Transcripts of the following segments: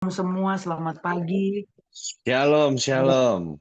Semua, selamat pagi. Shalom, shalom.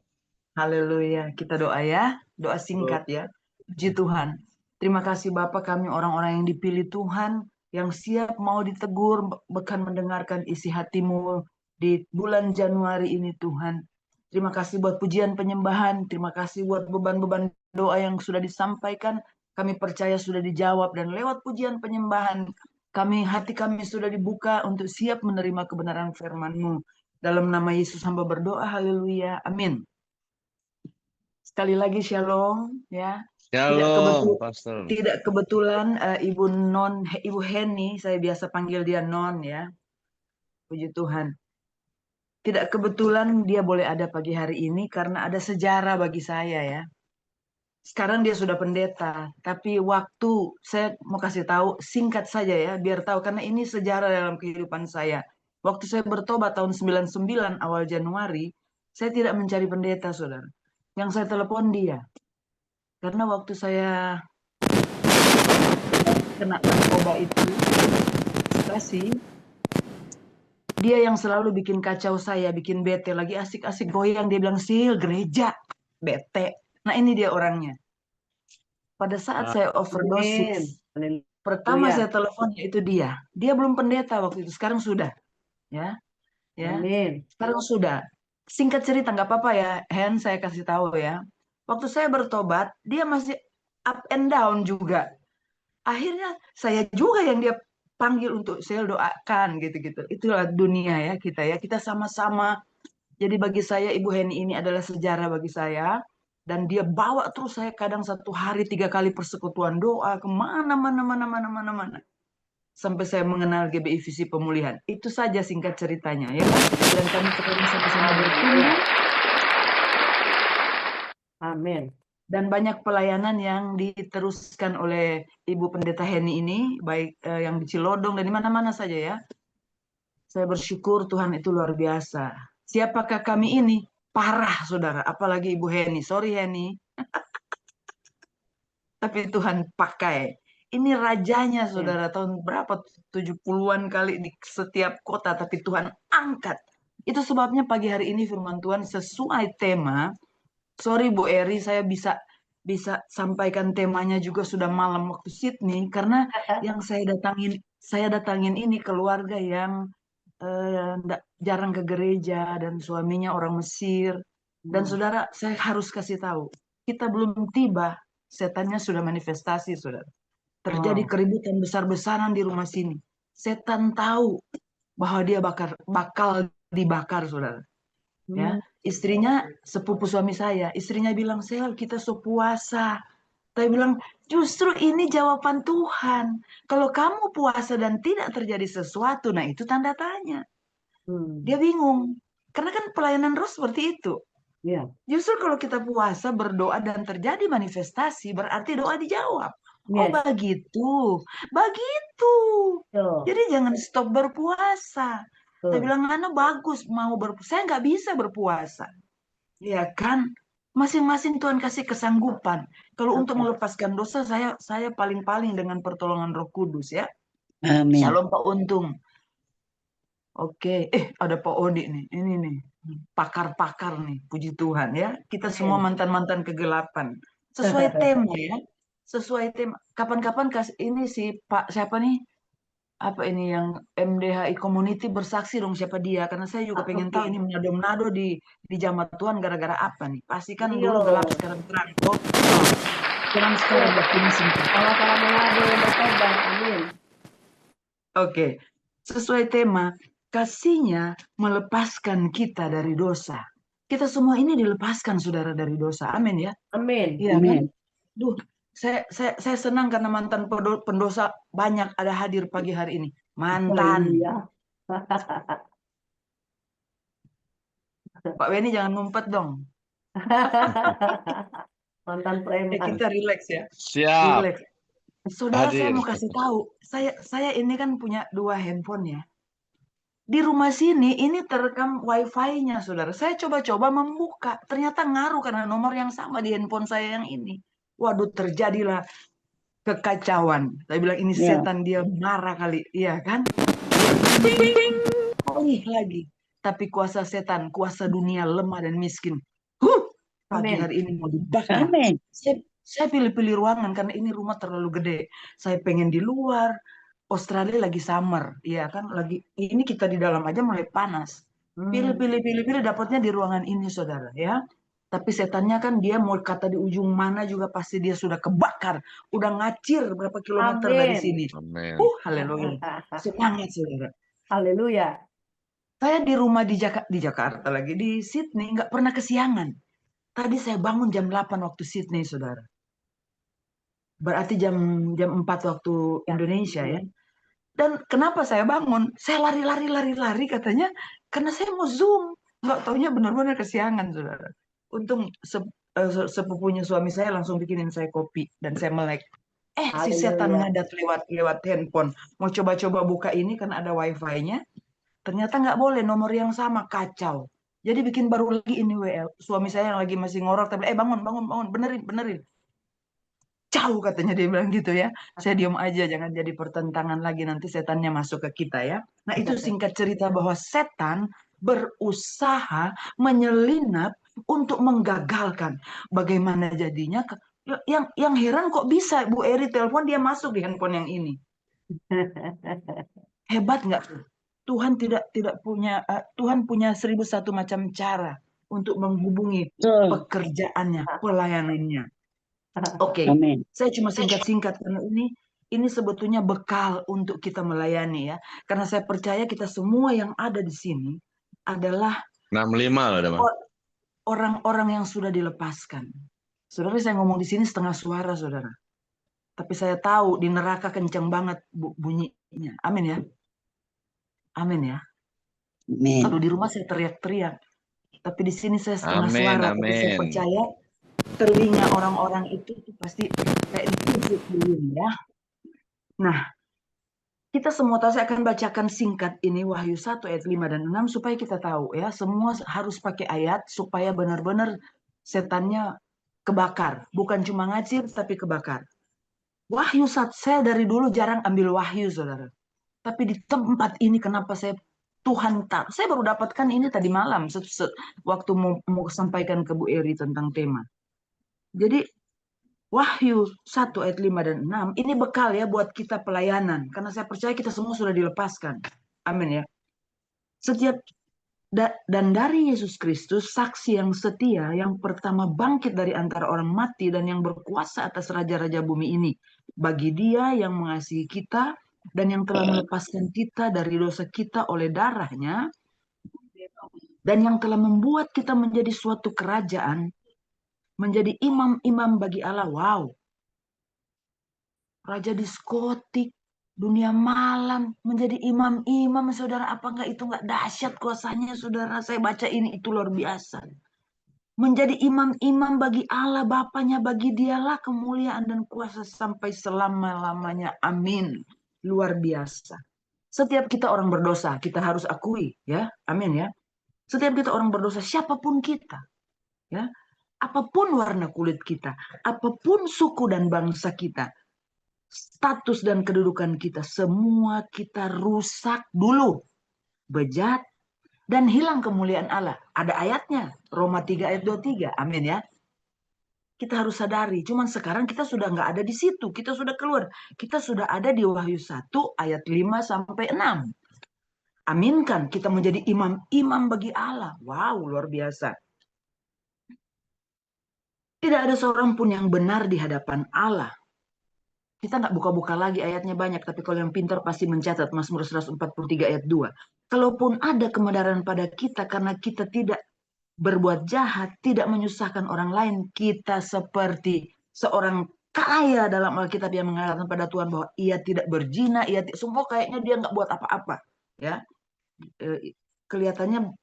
Haleluya. Kita doa ya. Doa singkat ya. Puji Tuhan. Terima kasih Bapak, kami orang-orang yang dipilih Tuhan, yang siap mau ditegur, bahkan mendengarkan isi hatimu di bulan Januari ini Tuhan. Terima kasih buat pujian penyembahan. Terima kasih buat beban-beban doa yang sudah disampaikan. Kami percaya sudah dijawab, dan lewat pujian penyembahan hati kami sudah dibuka untuk siap menerima kebenaran firman-Mu. Dalam nama Yesus hamba berdoa, haleluya, amin. Sekali lagi shalom ya. Tidak Shalom, Pastor. kebetulan Ibu Heni, saya biasa panggil dia Non ya. Puji Tuhan. Tidak kebetulan dia boleh ada pagi hari ini karena ada sejarah bagi saya ya. Sekarang dia sudah pendeta, tapi waktu saya mau kasih tahu singkat saja ya, biar tahu karena ini sejarah dalam kehidupan saya. Waktu saya bertobat tahun 99 awal Januari, saya tidak mencari pendeta, Saudara. Yang saya telepon dia. Karena waktu saya kena narkoba itu, kasih dia yang selalu bikin kacau saya, bikin bete, lagi asik-asik goyang, dia bilang, "Sil, gereja, bete." Nah, ini dia orangnya. Pada saat saya overdosis, Amin. pertama Haleluya. saya telepon itu dia. Dia belum pendeta waktu itu, sekarang sudah, ya, ya. Amin. Sekarang sudah. Singkat cerita nggak apa-apa ya, Hen, saya kasih tahu ya. Waktu saya bertobat, dia masih up and down juga. Akhirnya saya juga yang dia panggil untuk saya doakan gitu-gitu. Itulah dunia ya kita ya. Kita sama-sama. Jadi bagi saya Ibu Heni ini adalah sejarah bagi saya. Dan dia bawa terus saya kadang satu hari 3 kali persekutuan doa kemana mana mana mana mana mana sampai saya mengenal GBI Visi Pemulihan. Itu saja singkat ceritanya ya. Dan kami sekarang sama-sama bertumbuh Haleluya. Amin. dan banyak pelayanan yang diteruskan oleh Ibu Pendeta Heni ini, baik yang di Cilodong dan di mana-mana saja ya. Saya bersyukur Tuhan itu luar biasa. Siapakah kami ini? Parah, saudara. Apalagi Ibu Heni. Sorry, Heni. Tapi Tuhan pakai. Ini rajanya, Amin. saudara. Tahun berapa? 70-an kali di setiap kota. Tapi Tuhan angkat. Itu sebabnya pagi hari ini firman Tuhan sesuai tema. Sorry Bu Eri, saya bisa bisa sampaikan temanya juga sudah malam waktu Sydney. Karena yang saya datangin ini keluarga yang jarang ke gereja dan suaminya orang Mesir. Dan Hmm. saudara, saya harus kasih tahu, kita belum tiba, setannya sudah manifestasi, saudara. Terjadi Wow. keributan besar-besaran di rumah sini. Setan tahu bahwa dia bakal dibakar, saudara. Hmm. Ya, istrinya sepupu suami saya, istrinya bilang, "Sel, kita puasa." Saya bilang, justru ini jawaban Tuhan. Kalau kamu puasa dan tidak terjadi sesuatu, nah itu tanda tanya. Dia Hmm. bingung. Karena kan pelayanan roh seperti itu. Ya. Justru kalau kita puasa, berdoa, dan terjadi manifestasi, berarti doa dijawab. Oh Yes. begitu. Begitu. Tuh. Jadi jangan stop berpuasa. Saya Tuh. bilang, Ana bagus mau berpuasa. Saya nggak bisa berpuasa. Ya kan? Masing-masing Tuhan kasih kesanggupan. Kalau untuk Amin. melepaskan dosa, saya paling-paling dengan pertolongan Roh Kudus ya. Amin. Shalom Pak Untung. Oke, ada Pak Odi nih. Ini nih, pakar-pakar nih. Puji Tuhan ya. Kita semua Amin. mantan-mantan kegelapan. Sesuai tema ya. Sesuai tema. Kapan-kapan ini si Pak siapa nih? Apa ini yang MDHI Community bersaksi dong siapa dia? Karena saya juga pengen tahu ini Oke. menado-nado di jamaah Tuhan gara-gara apa nih? Pasti kan dulu Dio. gelap sekarang terang. Oh, terang sekarang Siap. waktunya singkat. Sama-sama mengadu yang bertobat. Amin. Oke, sesuai tema, kasihnya melepaskan kita dari dosa. Kita semua ini dilepaskan, saudara, dari dosa. Amin ya. Amin. Iya kan? Amin. Duh, saya senang karena mantan pendosa banyak ada hadir pagi hari ini. Oh Mantan. iya. Pak Weni jangan ngumpet dong. Mantan preman. Kita relax ya. Siap, Relax. Saudara, saya hadir. mau kasih tahu. Saya ini kan punya 2 handphone ya. Di rumah sini ini terekam wifi-nya, saudara. Saya coba-coba membuka. Ternyata ngaruh karena nomor yang sama di handphone saya yang ini. Waduh, terjadilah kekacauan. Saya bilang ini Ya. setan, dia marah kali. Iya kan? Dia ting, ting, ting. beralih lagi. Tapi kuasa setan, kuasa dunia lemah dan miskin. Pagi Amin. hari ini mau dibakar. Amin. Saya pilih-pilih ruangan karena ini rumah terlalu gede. Saya pengen di luar. Australia lagi summer, ya kan? Lagi ini kita di dalam aja mulai panas. Pilih-pilih dapatnya di ruangan ini, saudara, ya. Tapi setannya kan dia mau kata di ujung mana juga pasti dia sudah kebakar, udah ngacir berapa kilometer dari Amin. sini. Amin. Haleluya. Semangat, saudara. Haleluya. Saya di rumah di Jakarta lagi di Sydney nggak pernah kesiangan. Tadi saya bangun jam 8 waktu Sydney, saudara. Berarti jam 4 waktu Indonesia, ya. Dan kenapa saya bangun? Saya lari katanya karena saya mau Zoom. Nggak taunya benar-benar kesiangan, saudara. Untung sepupunya suami saya langsung bikinin saya kopi dan saya melek. Si setan Haleluya. ngadat lewat handphone. Mau coba-coba buka ini kan ada wifi-nya. Ternyata nggak boleh nomor yang sama, kacau. Jadi bikin baru lagi ini WL. Suami saya yang lagi masih ngorok, tapi bangun, benerin. Jauh katanya dia bilang gitu ya. Saya diam aja, jangan jadi pertentangan lagi nanti setannya masuk ke kita ya. Nah itu singkat cerita bahwa setan berusaha menyelinap untuk menggagalkan. Bagaimana jadinya? Yang heran kok bisa Bu Eri telepon dia masuk di handphone yang ini. Hebat nggak? Tuhan tidak punya Tuhan punya 1001 macam cara untuk menghubungi pekerjaannya, pelayanannya. Oke, Amin. saya cuma singkat-singkat karena ini sebetulnya bekal untuk kita melayani ya. Karena saya percaya kita semua yang ada di sini adalah 65 loh, Damang. orang-orang yang sudah dilepaskan. Saudara, saya ngomong di sini setengah suara, saudara. Tapi saya tahu di neraka kencang banget bunyinya. Amin ya. Amin ya. Amin. Kalau di rumah saya teriak-teriak. Tapi di sini saya setengah Amin, suara. Tapi saya amin. percaya telinga orang-orang itu pasti kayak ditusuk ya. Nah, kita semua tahu, saya akan bacakan singkat ini Wahyu 1 ayat 5 dan 6 supaya kita tahu ya, semua harus pakai ayat supaya benar-benar setannya kebakar, bukan cuma ngacir tapi kebakar. Wahyu 1, saya dari dulu jarang ambil wahyu, saudara. Tapi di tempat ini kenapa Tuhan tak, saya baru dapatkan ini tadi malam waktu mau sampaikan ke Bu Eri tentang tema. Jadi Wahyu 1 ayat 5 dan 6 ini bekal ya buat kita pelayanan. Karena saya percaya kita semua sudah dilepaskan. Amin ya. Dan dari Yesus Kristus, saksi yang setia, yang pertama bangkit dari antara orang mati dan yang berkuasa atas raja-raja bumi ini. Bagi Dia yang mengasihi kita dan yang telah melepaskan kita dari dosa kita oleh darahnya, dan yang telah membuat kita menjadi suatu kerajaan, menjadi imam-imam bagi Allah. Wow. Raja diskotik, dunia malam, menjadi imam-imam, saudara. Apa enggak itu enggak dahsyat kuasanya, saudara? Saya baca ini, itu luar biasa. Menjadi imam-imam bagi Allah Bapanya, bagi Dialah kemuliaan dan kuasa sampai selama-lamanya. Amin. Luar biasa. Setiap kita orang berdosa, kita harus akui, ya. Amin ya. Setiap kita orang berdosa, siapapun kita, ya. Apapun warna kulit kita, apapun suku dan bangsa kita, status dan kedudukan kita, semua kita rusak dulu, bejat, dan hilang kemuliaan Allah. Ada ayatnya, Roma 3 ayat 23, amin ya. Kita harus sadari, cuman sekarang kita sudah nggak ada di situ, kita sudah keluar. Kita sudah ada di Wahyu 1 ayat 5 sampai 6. Aminkan, kita menjadi imam-imam bagi Allah. Wow, luar biasa. Tidak ada seorang pun yang benar di hadapan Allah. Kita nggak buka-buka lagi ayatnya banyak, tapi kalau yang pintar pasti mencatat Mazmur 143 ayat 2. Kalaupun ada kebenaran pada kita karena kita tidak berbuat jahat, tidak menyusahkan orang lain, kita seperti seorang kaya dalam Alkitab yang mengatakan pada Tuhan bahwa ia tidak berzina, semua kayaknya dia nggak buat apa-apa, ya. Kelihatannya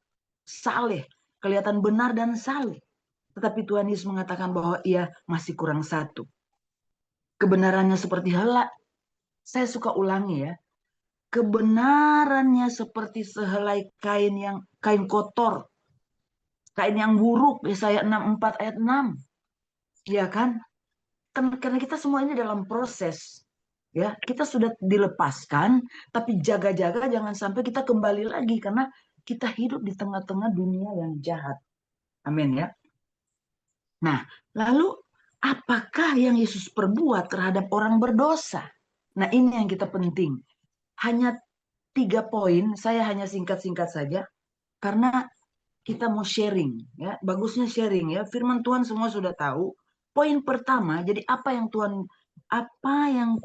saleh, kelihatan benar dan saleh. Tetapi Tuhan Yesus mengatakan bahwa ia masih kurang satu. Kebenarannya seperti helai. Saya suka ulangi ya. Kebenarannya seperti sehelai kain kotor. Kain yang buruk, Yesaya 64 ayat 6. Ya kan? Karena kita semua ini dalam proses. Ya, kita sudah dilepaskan, tapi jaga-jaga jangan sampai kita kembali lagi karena kita hidup di tengah-tengah dunia yang jahat. Amin ya. Nah, lalu apakah yang Yesus perbuat terhadap orang berdosa? Nah, ini yang kita penting. Hanya 3 poin, saya hanya singkat-singkat saja karena kita mau sharing ya. Bagusnya sharing ya. Firman Tuhan semua sudah tahu. Poin pertama, jadi apa yang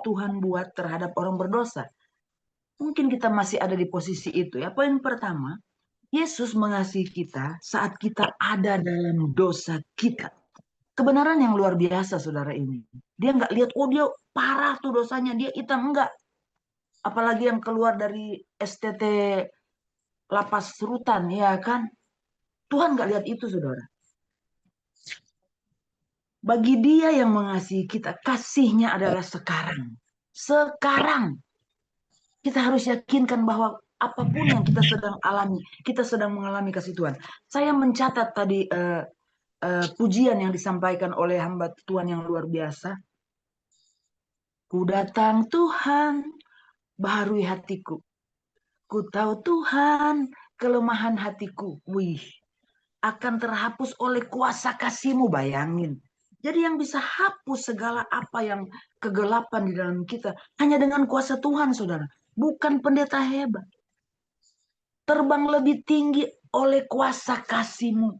Tuhan buat terhadap orang berdosa? Mungkin kita masih ada di posisi itu ya. Poin pertama, Yesus mengasihi kita saat kita ada dalam dosa kita. Kebenaran yang luar biasa saudara ini. Dia nggak lihat, oh dia parah tuh dosanya, dia hitam, enggak. Apalagi yang keluar dari STT lapas rutan, ya kan? Tuhan nggak lihat itu saudara. Bagi dia yang mengasihi kita, kasihnya adalah sekarang. Sekarang. Kita harus yakinkan bahwa apapun yang kita sedang alami, kita sedang mengalami kasih Tuhan. Saya mencatat tadi pujian yang disampaikan oleh hamba Tuhan yang luar biasa. Ku datang Tuhan, baharui hatiku. Ku tahu Tuhan, kelemahan hatiku. Wih, akan terhapus oleh kuasa kasih-Mu, bayangin. Jadi yang bisa hapus segala apa yang kegelapan di dalam kita hanya dengan kuasa Tuhan, saudara. Bukan pendeta hebat. Terbang lebih tinggi oleh kuasa kasih-Mu.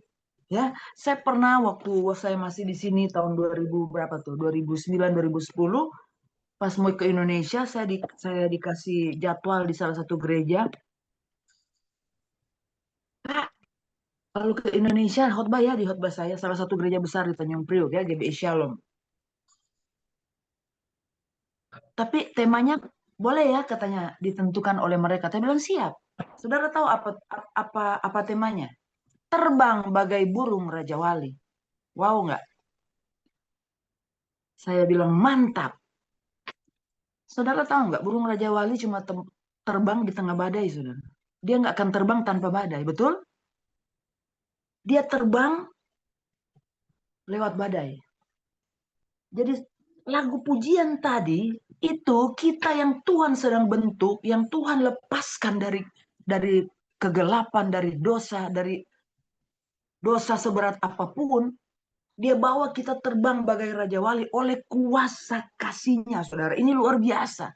Ya, saya pernah waktu saya masih di sini tahun 2000 berapa tuh? 2009 2010 pas mau ke Indonesia saya dikasih jadwal di salah satu gereja. Kak, lalu ke Indonesia khotbah ya, di khotbah saya salah satu gereja besar di Tanjung Priok ya, GBI Shalom. Tapi temanya boleh ya katanya ditentukan oleh mereka. Saya bilang siap. Saudara tahu apa temanya? Terbang bagai burung Raja Wali. Wow nggak? Saya bilang mantap. Saudara tahu nggak, burung Raja Wali cuma terbang di tengah badai, saudara. Dia nggak akan terbang tanpa badai, betul? Dia terbang lewat badai. Jadi lagu pujian tadi itu kita yang Tuhan sedang bentuk, yang Tuhan lepaskan dari kegelapan, dari dosa seberat apapun, dia bawa kita terbang bagai Raja Wali oleh kuasa kasih-Nya, saudara. Ini luar biasa.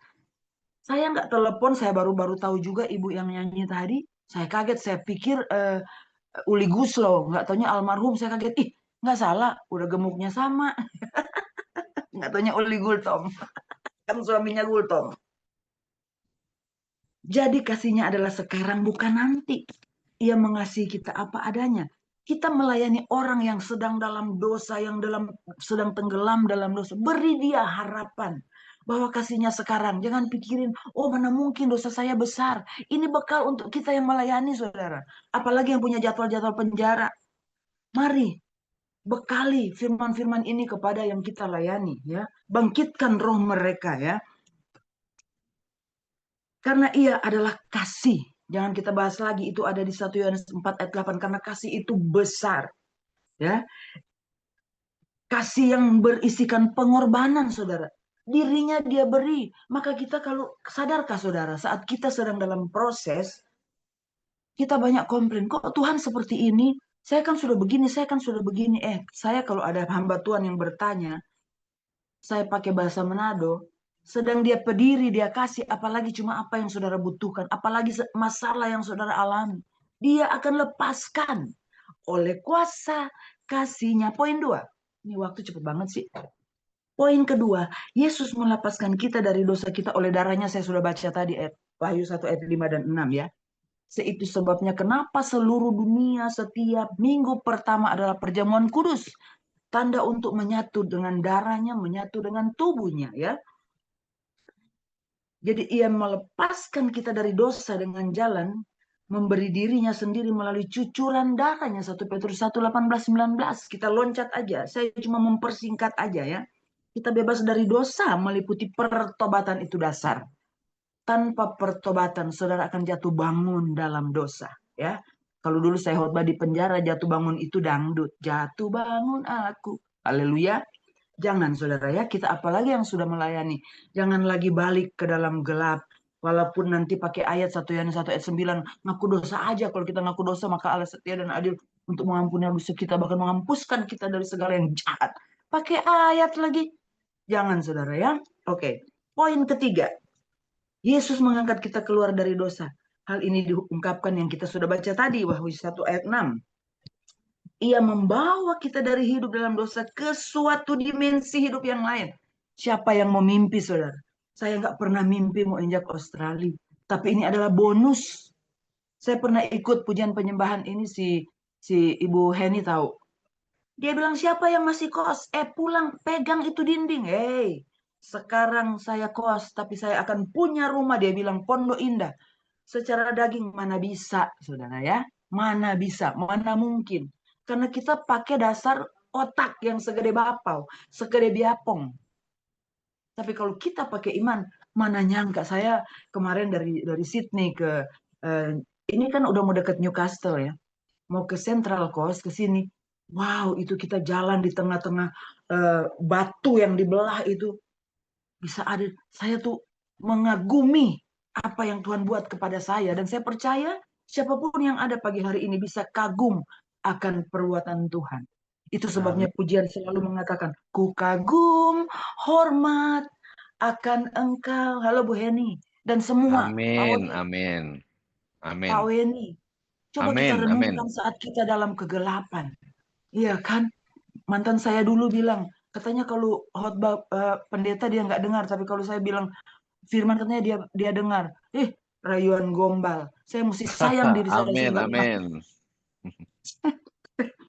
Saya nggak telepon, saya baru-baru tahu juga ibu yang nyanyi tadi. Saya kaget, saya pikir Uli Guslo, nggak taunya almarhum. Saya kaget, ih nggak salah, udah gemuknya sama. Nggak taunya Uli Gultom, kan suaminya Gultom. Jadi kasihnya adalah sekarang, bukan nanti. Ia mengasihi kita apa adanya. Kita melayani orang yang sedang dalam dosa, yang sedang tenggelam dalam dosa. Beri dia harapan bahwa kasihnya sekarang. Jangan pikirin, oh mana mungkin dosa saya besar. Ini bekal untuk kita yang melayani, saudara. Apalagi yang punya jadwal-jadwal penjara. Mari bekali firman-firman ini kepada yang kita layani, ya. Bangkitkan roh mereka, ya. Karena ia adalah kasih. Jangan kita bahas lagi, itu ada di 1 Yohanes 4 ayat 8. Karena kasih itu besar. Ya. Kasih yang berisikan pengorbanan, saudara. Dirinya dia beri. Maka kita kalau sadarkah, saudara, saat kita sedang dalam proses, kita banyak komplain. Kok Tuhan seperti ini? Saya kan sudah begini, saya kan sudah begini. Saya kalau ada hamba Tuhan yang bertanya, saya pakai bahasa Manado, sedang dia pediri, dia kasih, apalagi cuma apa yang saudara butuhkan, apalagi masalah yang saudara alami, dia akan lepaskan oleh kuasa kasih-Nya. Poin 2, ini waktu cepet banget sih. Poin kedua, Yesus melepaskan kita dari dosa kita oleh darahnya. Saya sudah baca tadi Wahyu 1 ayat 5 dan 6 ya. Itu sebabnya kenapa seluruh dunia setiap minggu pertama adalah perjamuan kudus. Tanda untuk menyatu dengan darahnya, menyatu dengan tubuhnya, ya. Jadi ia melepaskan kita dari dosa dengan jalan memberi dirinya sendiri melalui cucuran darahnya. 1 Petrus 1, 18, 19. Kita loncat aja. Saya cuma mempersingkat aja ya. Kita bebas dari dosa meliputi pertobatan, itu dasar. Tanpa pertobatan saudara akan jatuh bangun dalam dosa, ya. Kalau dulu saya khotbah di penjara, jatuh bangun itu dangdut. Jatuh bangun aku. Haleluya. Jangan saudara ya, kita apalagi yang sudah melayani, jangan lagi balik ke dalam gelap. Walaupun nanti pakai ayat 1 Yohanes 1 ayat 9, ngaku dosa aja. Kalau kita ngaku dosa, maka Allah setia dan adil untuk mengampuni dosa kita, bahkan menghapuskan kita dari segala yang jahat. Pakai ayat lagi. Jangan saudara ya. Oke. Poin ketiga. Yesus mengangkat kita keluar dari dosa. Hal ini diungkapkan yang kita sudah baca tadi, Wahyu 1 ayat 6. Ia membawa kita dari hidup dalam dosa ke suatu dimensi hidup yang lain. Siapa yang mau mimpi, saudara? Saya nggak pernah mimpi mau injak Australia. Tapi ini adalah bonus. Saya pernah ikut pujian penyembahan ini, si Ibu Heni tahu. Dia bilang, siapa yang masih kos? Pulang, pegang itu dinding. Sekarang saya kos, tapi saya akan punya rumah. Dia bilang, Pondok Indah. Secara daging mana bisa, saudara ya? Mana bisa, mana mungkin. Karena kita pakai dasar otak yang segede bapau, segede biapong. Tapi kalau kita pakai iman, mana nyangka saya kemarin dari Sydney ke ini kan udah mau deket Newcastle ya, mau ke Central Coast ke sini. Wow, itu kita jalan di tengah-tengah batu yang dibelah itu, bisa ada. Saya tuh mengagumi apa yang Tuhan buat kepada saya, dan saya percaya siapapun yang ada pagi hari ini bisa kagum akan perbuatan Tuhan. Itu sebabnya pujian selalu mengatakan, ku kagum, hormat akan Engkau. Halo Bu Heni dan semua. Amin, amin, amin, Pak Weni, coba kita amin, amin. renungkan saat kita dalam kegelapan. Iya kan? Mantan saya dulu bilang, katanya kalau khotbah pendeta dia nggak dengar, tapi kalau saya bilang firman katanya dia dengar. Rayuan gombal. Saya mesti sayang diri saya Amin,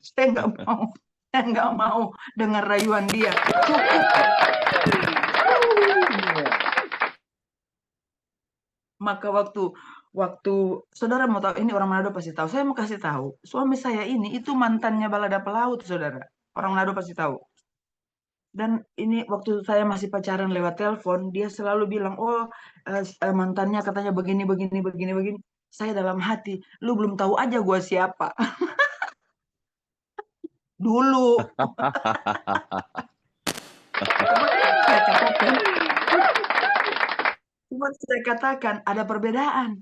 sehingga amin. saya nggak mau dengar rayuan dia. Cukup. Maka waktu saudara mau tahu, ini orang Manado pasti tahu. Saya mau kasih tahu, suami saya ini itu mantannya balada pelaut, saudara. Orang Manado pasti tahu. Dan ini waktu saya masih pacaran lewat telepon, dia selalu bilang, mantannya katanya begini, begini, begini, begini. Saya dalam hati, lu belum tahu aja gue siapa. Dulu. Cuma saya katakan ada perbedaan.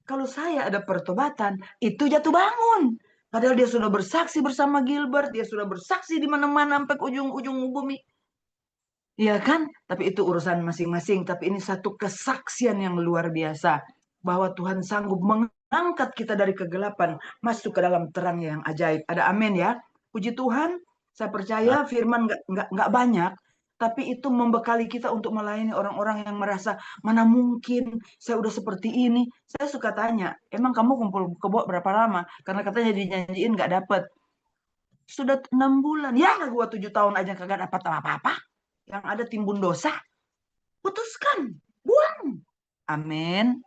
Kalau saya ada pertobatan, itu jatuh bangun. Padahal dia sudah bersaksi bersama Gilbert, dia sudah bersaksi di mana-mana sampai ujung-ujung bumi. Iya kan? Tapi itu urusan masing-masing. Tapi ini satu kesaksian yang luar biasa. Bahwa Tuhan sanggup mengangkat kita dari kegelapan, masuk ke dalam terang yang ajaib. Ada amin ya. Puji Tuhan, saya percaya firman nggak banyak. Tapi itu membekali kita untuk melayani orang-orang yang merasa, mana mungkin saya udah seperti ini. Saya suka tanya, emang kamu kumpul kebo berapa lama? Karena katanya dinyanyiin nggak dapet. Sudah 6 bulan. Ya, gua 7 tahun aja kagak dapat apa-apa. Yang ada timbun dosa, putuskan, buang. Amin.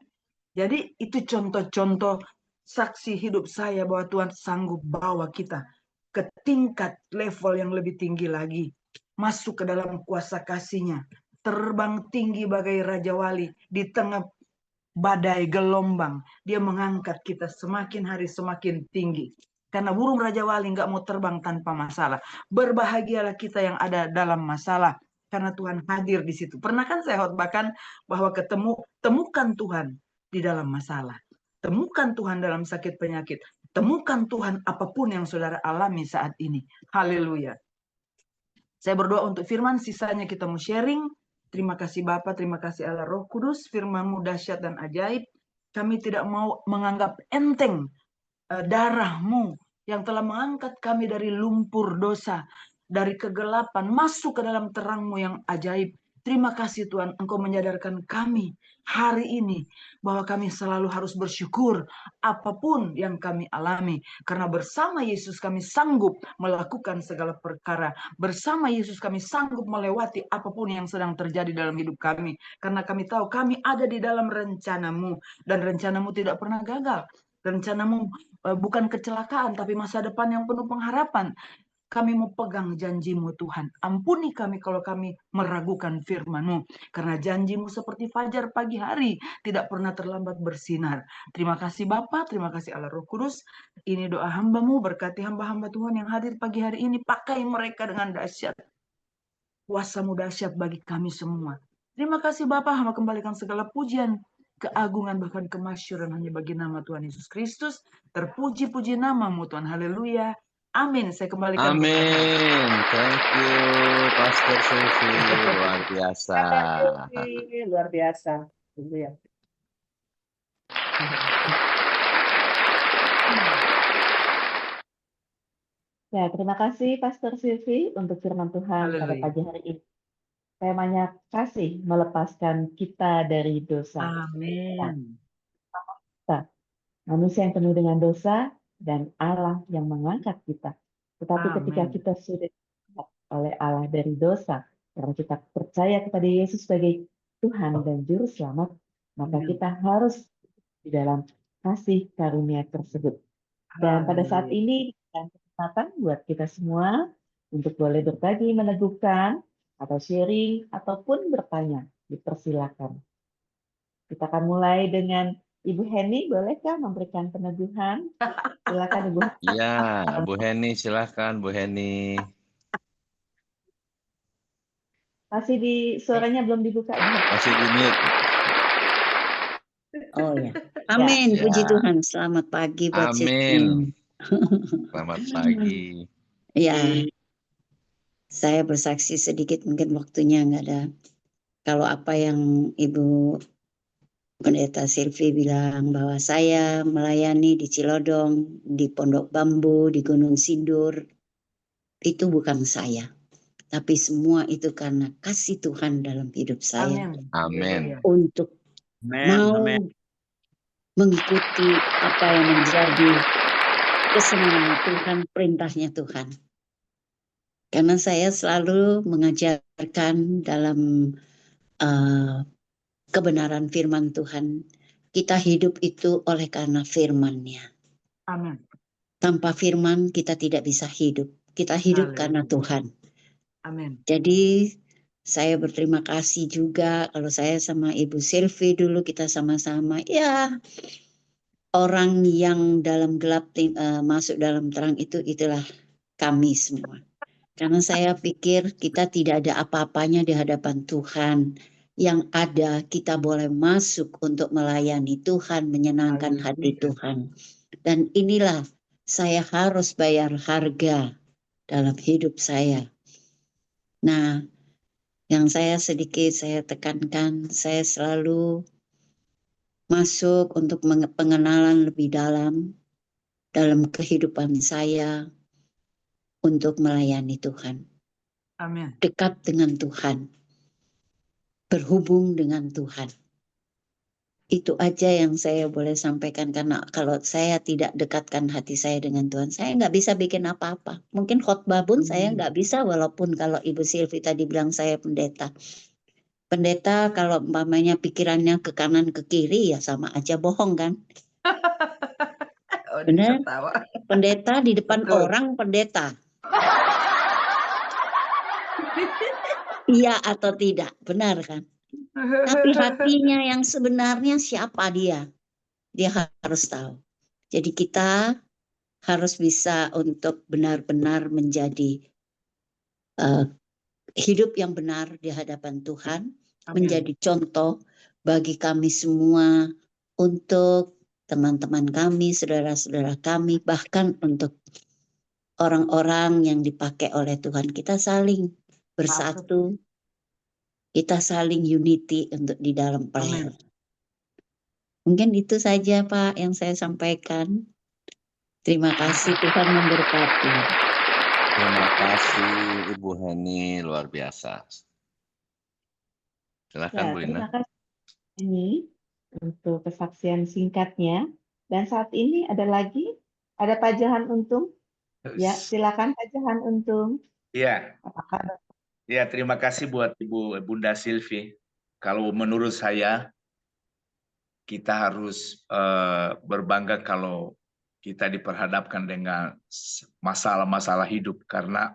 Jadi itu contoh-contoh saksi hidup saya bahwa Tuhan sanggup bawa kita ke tingkat level yang lebih tinggi lagi. Masuk ke dalam kuasa kasih-Nya. Terbang tinggi bagai Raja Wali di tengah badai gelombang. Dia mengangkat kita semakin hari semakin tinggi. Karena burung Raja Wali nggak mau terbang tanpa masalah. Berbahagialah kita yang ada dalam masalah. Karena Tuhan hadir di situ. Pernah kan saya khotbahkan bahwa temukan Tuhan di dalam masalah. Temukan Tuhan dalam sakit penyakit. Temukan Tuhan apapun yang saudara alami saat ini. Haleluya. Saya berdoa untuk firman, sisanya kita mau sharing. Terima kasih Bapa, terima kasih Allah Roh Kudus, firman-Mu dahsyat dan ajaib. Kami tidak mau menganggap enteng darah-Mu yang telah mengangkat kami dari lumpur dosa, dari kegelapan, masuk ke dalam terang-Mu yang ajaib. Terima kasih Tuhan, Engkau menyadarkan kami hari ini bahwa kami selalu harus bersyukur apapun yang kami alami. Karena bersama Yesus kami sanggup melakukan segala perkara. Bersama Yesus kami sanggup melewati apapun yang sedang terjadi dalam hidup kami. Karena kami tahu kami ada di dalam rencana-Mu. Dan rencana-Mu tidak pernah gagal. Rencana-Mu bukan kecelakaan, tapi masa depan yang penuh pengharapan. Kami mau pegang janji-Mu Tuhan. Ampuni kami kalau kami meragukan firman-Mu. Karena janji-Mu seperti fajar pagi hari. Tidak pernah terlambat bersinar. Terima kasih Bapa, terima kasih Allah Roh Kudus. Ini doa hamba-Mu, berkati hamba-hamba Tuhan yang hadir pagi hari ini. Pakai mereka dengan dahsyat. kuasa-Mu dahsyat bagi kami semua. Terima kasih Bapa, hamba kembalikan segala pujian, keagungan, bahkan kemasyuran hanya bagi nama Tuhan Yesus Kristus. Terpuji-puji nama-Mu Tuhan. Haleluya. Amin. Saya kembalikan kepada Tuhan. Amin. Thank you, Pastor Silvi. Luar biasa. Luar biasa. Ya. Ya, terima kasih Pastor Silvi untuk firman Tuhan pada Haleluya. pagi hari ini. Temanya kasih melepaskan kita dari dosa. Amin. Kita, manusia yang penuh dengan dosa dan Allah yang mengangkat kita. Tetapi ketika Amin. kita sudah diangkat oleh Allah dari dosa, karena kita percaya kepada Yesus sebagai Tuhan dan Juru Selamat, maka Amin. kita harus di dalam kasih karunia tersebut. Dan pada saat Haleluya. ini kesempatan buat kita semua untuk boleh berbagi, meneguhkan, atau sharing, ataupun bertanya. Dipersilakan. Kita akan mulai dengan Ibu Heni, bolehkah memberikan peneguhan? Silakan Ibu. Ya, Bu Heni, silahkan Bu Heni. Masih suaranya belum dibuka. Masih di mute. Oh ya. Amin. Ya. Puji Tuhan. Selamat pagi buat Amin. Sydney. Selamat pagi. Ya, saya bersaksi sedikit, mungkin waktunya nggak ada. Kalau apa yang Ibu Pendeta Silvi bilang bahwa saya melayani di Cilodong, di Pondok Bambu, di Gunung Sindur, itu bukan saya. Tapi semua itu karena kasih Tuhan dalam hidup saya. Amin. Amin. Untuk mau mengikuti apa yang menjadi kesenangan Tuhan, perintahnya Tuhan. Karena saya selalu mengajarkan dalam kebenaran firman Tuhan. Kita hidup itu oleh karena firman-Nya. Amin. Tanpa firman kita tidak bisa hidup. Kita hidup karena Tuhan. Amin. Jadi saya berterima kasih juga kalau saya sama Ibu Silvi dulu kita sama-sama ya orang yang dalam gelap masuk dalam terang itulah kami semua. Karena saya pikir kita tidak ada apa-apanya di hadapan Tuhan. Yang ada kita boleh masuk untuk melayani Tuhan, menyenangkan hati Tuhan. Dan inilah saya harus bayar harga dalam hidup saya. Nah, yang saya tekankan, saya selalu masuk untuk pengenalan lebih dalam kehidupan saya untuk melayani Tuhan. Amin. Dekat dengan Tuhan. Berhubung dengan Tuhan. Itu aja yang saya boleh sampaikan, karena kalau saya tidak dekatkan hati saya dengan Tuhan, saya nggak bisa bikin apa-apa. Mungkin khotbah pun saya nggak bisa, walaupun kalau Ibu Silvi tadi bilang saya pendeta. Pendeta kalau umpamanya pikirannya ke kanan ke kiri ya sama aja bohong kan. Benar? Pendeta di depan orang pendeta. Iya atau tidak, benar kan? Tapi hatinya yang sebenarnya siapa dia? Dia harus tahu. Jadi kita harus bisa untuk benar-benar menjadi hidup yang benar di hadapan Tuhan. Amin. Menjadi contoh bagi kami semua, untuk teman-teman kami, saudara-saudara kami, bahkan untuk orang-orang yang dipakai oleh Tuhan. Kita saling bersatu, kita saling unity untuk di dalam pelayanan. Mungkin itu saja Pak yang saya sampaikan. Terima kasih, Tuhan memberkati. Terima kasih Ibu Heni, luar biasa. Silakan Bu Lina. Terima kasih ini untuk kesaksian singkatnya. Dan saat ini ada Pak Jahan Untung. Ya, silakan Pak Jahan Untung. Iya. Ya, terima kasih buat Ibu Bunda Silvi. Kalau menurut saya, kita harus berbangga kalau kita diperhadapkan dengan masalah-masalah hidup. Karena